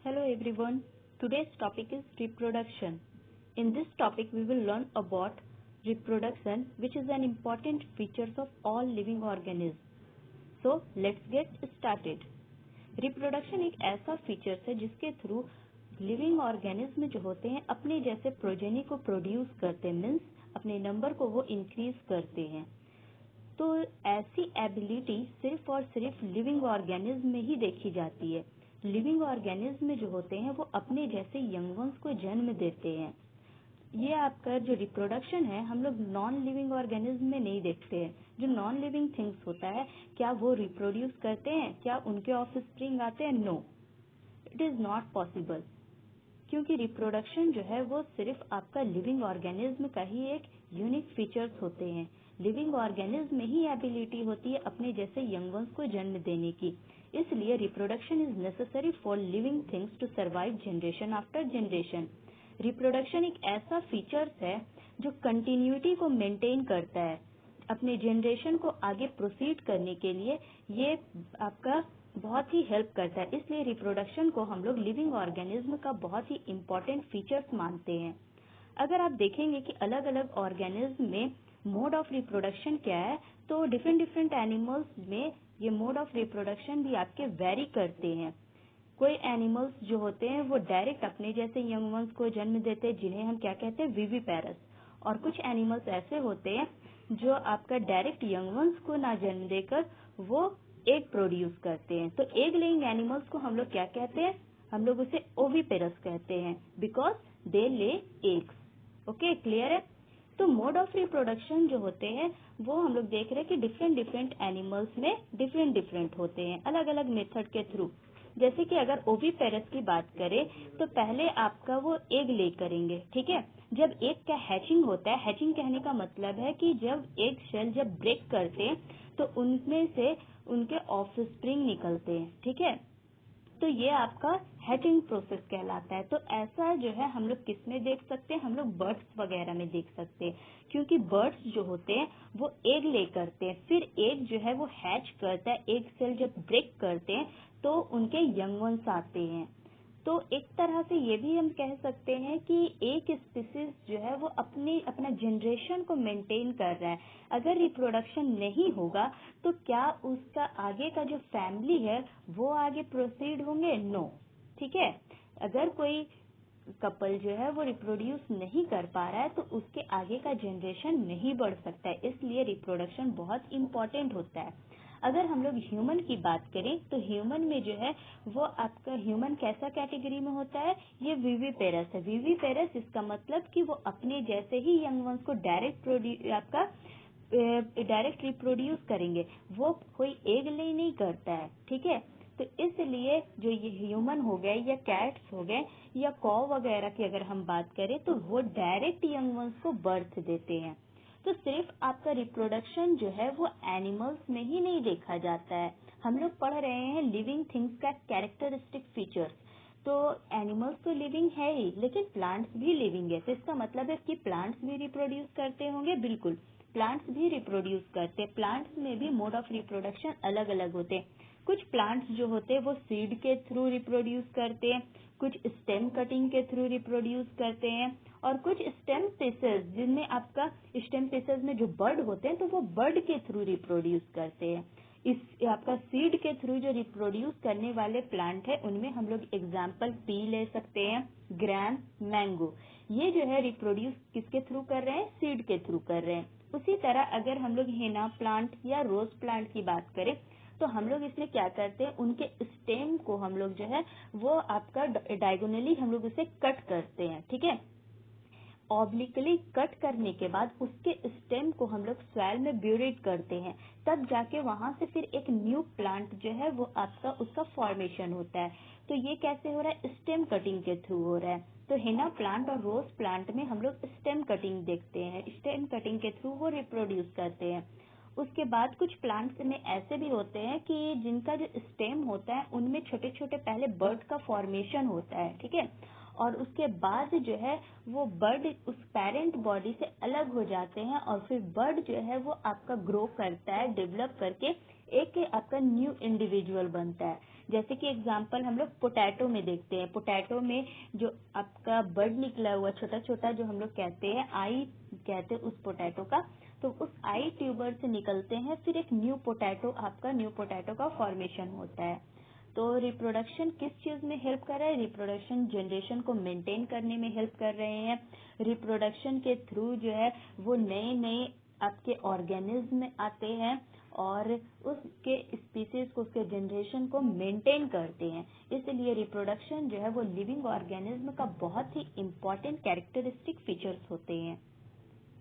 Hello everyone. Today's topic is reproduction. In this topic we will learn about reproduction, which is an important feature of all living organisms. So let's get started. Reproduction एक ऐसा feature है जिसके through living organism जो होते हैं अपने जैसे progeny को प्रोड्यूस करते हैं, मीन्स अपने नंबर को वो इंक्रीज करते हैं। तो ऐसी एबिलिटी सिर्फ और सिर्फ लिविंग ऑर्गेनिज्म में ही देखी जाती है। लिविंग ऑर्गेनिज्म जो होते हैं वो अपने जैसे यंग वंस को जन्म देते हैं। ये आपका जो रिप्रोडक्शन है हम लोग नॉन लिविंग ऑर्गेनिज्म में नहीं देखते हैं। जो नॉन लिविंग थिंग्स होता है क्या वो रिप्रोड्यूस करते हैं, क्या उनके ऑफस्प्रिंग आते हैं? No, it is not possible, क्योंकि रिप्रोडक्शन जो है वो सिर्फ आपका लिविंग ऑर्गेनिज्म का ही एक यूनिक फीचर्स होते हैं। लिविंग ऑर्गेनिज्म में ही एबिलिटी होती है अपने जैसे यंग वंस को जन्म देने की। इसलिए reproduction is necessary for living things to survive generation after generation. Reproduction एक ऐसा फीचर्स है जो कंटिन्यूटी को मेंटेन करता है, अपने जनरेशन को आगे प्रोसीड करने के लिए ये आपका बहुत ही हेल्प करता है। इसलिए रिप्रोडक्शन को हम लोग लिविंग ऑर्गेनिज्म का बहुत ही इम्पोर्टेंट फीचर्स मानते हैं। अगर आप देखेंगे कि अलग अलग ऑर्गेनिज्म में मोड ऑफ रिप्रोडक्शन क्या है, तो डिफरेंट एनिमल्स में ये मोड ऑफ रिप्रोडक्शन भी आपके वेरी करते हैं। कोई एनिमल्स जो होते हैं वो डायरेक्ट अपने जैसे यंग वंस को जन्म देते हैं, जिन्हें हम क्या कहते हैं, विविपेरस। और कुछ एनिमल्स ऐसे होते हैं जो आपका डायरेक्ट यंग वंस को ना जन्म देकर वो एग प्रोड्यूस करते हैं। तो एग लेइंग एनिमल्स को हम लोग क्या कहते हैं, हम लोग उसे ओविपेरस कहते हैं, because they lay eggs. Okay, clear है? तो मोड ऑफ रिप्रोडक्शन जो होते हैं वो हम लोग देख रहे हैं कि डिफरेंट एनिमल्स में डिफरेंट होते हैं, अलग अलग मेथड के थ्रू। जैसे कि अगर ओविपेरस की बात करें तो पहले आपका वो एग ले करेंगे, ठीक है। जब एग का हैचिंग होता है, हैचिंग कहने का मतलब है कि जब एग शेल जब ब्रेक करते हैं तो उनमें से उनके ऑफस्प्रिंग निकलते हैं, ठीक है। तो ये आपका हैचिंग प्रोसेस कहलाता है। तो ऐसा जो है हम लोग किस में देख सकते हैं, हम लोग बर्ड्स वगैरह में देख सकते हैं, क्योंकि बर्ड्स जो होते हैं वो एग ले करते हैं, फिर एग जो है वो हैच करता है, एग सेल जब ब्रेक करते हैं तो उनके यंग वंस आते हैं। तो एक तरह से ये भी हम कह सकते हैं कि एक स्पीसीज जो है वो अपना जनरेशन को मेंटेन कर रहा है। अगर रिप्रोडक्शन नहीं होगा तो क्या उसका आगे का जो फैमिली है वो आगे प्रोसीड होंगे? नो, ठीक है। अगर कोई कपल जो है वो रिप्रोड्यूस नहीं कर पा रहा है तो उसके आगे का जनरेशन नहीं बढ़ सकता है। इसलिए रिप्रोडक्शन बहुत इम्पोर्टेंट होता है। अगर हम लोग ह्यूमन की बात करें तो ह्यूमन में जो है वो आपका ह्यूमन कैसा कैटेगरी में होता है, ये विविपेरस है। विविपेरस इसका मतलब कि वो अपने जैसे ही यंग वंस को डायरेक्ट रिप्रोड्यूस करेंगे, वो कोई एग ले नहीं करता है, ठीक है। तो इसलिए जो ये ह्यूमन हो गए या कैट्स हो गए या कॉ वगैरह की अगर हम बात करें तो वो डायरेक्ट यंग वंस को बर्थ देते हैं। तो सिर्फ आपका रिप्रोडक्शन जो है वो एनिमल्स में ही नहीं देखा जाता है। हम लोग पढ़ रहे हैं लिविंग थिंग्स का कैरेक्टरिस्टिक फीचर्स। तो एनिमल्स तो लिविंग है ही, लेकिन प्लांट्स भी लिविंग है। तो इसका मतलब है कि प्लांट्स भी रिप्रोड्यूस करते होंगे। बिल्कुल, प्लांट्स भी रिप्रोड्यूस करते हैं। प्लांट्स में भी मोड ऑफ रिप्रोडक्शन अलग अलग होते हैं। कुछ प्लांट्स जो होते हैं वो सीड के थ्रू रिप्रोड्यूस करते हैं, कुछ स्टेम कटिंग के थ्रू रिप्रोड्यूस करते हैं, और कुछ स्टेम पीसेस जिनमें आपका स्टेम पीसेस में जो बर्ड होते हैं तो वो बर्ड के थ्रू रिप्रोड्यूस करते हैं। इस आपका सीड के थ्रू जो रिप्रोड्यूस करने वाले प्लांट है उनमें हम लोग एग्जाम्पल पी ले सकते हैं, ग्राम, मैंगो। ये जो है रिप्रोड्यूस किसके थ्रू कर रहे हैं, सीड के थ्रू कर रहे हैं। उसी तरह अगर हम लोग हेना प्लांट या रोज प्लांट की बात करें तो हम लोग इसमें क्या करते हैं, उनके स्टेम को हम लोग जो है वो आपका डायगोनली हम लोग उसे कट करते हैं, ठीक है। ऑब्लिकली कट करने के बाद उसके स्टेम को हम लोग सॉइल में ब्यूरिड करते हैं, तब जाके वहां से फिर एक न्यू प्लांट जो है वो आपका उसका फॉर्मेशन होता है। तो ये कैसे हो रहा है, स्टेम कटिंग के थ्रू हो रहा है। तो हेना प्लांट और रोज प्लांट में हम लोग स्टेम कटिंग देखते हैं, स्टेम कटिंग के थ्रू वो रिप्रोड्यूस करते हैं। उसके बाद कुछ प्लांट्स में ऐसे भी होते हैं कि जिनका जो स्टेम होता है उनमें छोटे छोटे पहले बर्ड का फॉर्मेशन होता है, ठीक है। और उसके बाद जो है वो बर्ड उस पेरेंट बॉडी से अलग हो जाते हैं और फिर बर्ड जो है वो आपका ग्रो करता है, डेवलप करके एक आपका न्यू इंडिविजुअल बनता है। जैसे कि एग्जांपल हम लोग पोटैटो में देखते हैं। पोटैटो में जो आपका बड निकला हुआ छोटा छोटा जो हम लोग कहते हैं आई कहते हैं उस पोटैटो का, तो उस आई ट्यूबर से निकलते हैं, फिर एक न्यू पोटैटो का फॉर्मेशन होता है। तो रिप्रोडक्शन किस चीज में हेल्प कर रहा है? रिप्रोडक्शन जनरेशन को मेंटेन करने में हेल्प कर रहे हैं। रिप्रोडक्शन के थ्रू जो है वो नए नए आपके ऑर्गेनिज्म आते हैं और उसके स्पीसीज को, उसके जनरेशन को मेंटेन करते हैं। इसलिए रिप्रोडक्शन जो है वो लिविंग ऑर्गेनिज्म का बहुत ही इम्पोर्टेंट कैरेक्टरिस्टिक फीचर्स होते हैं।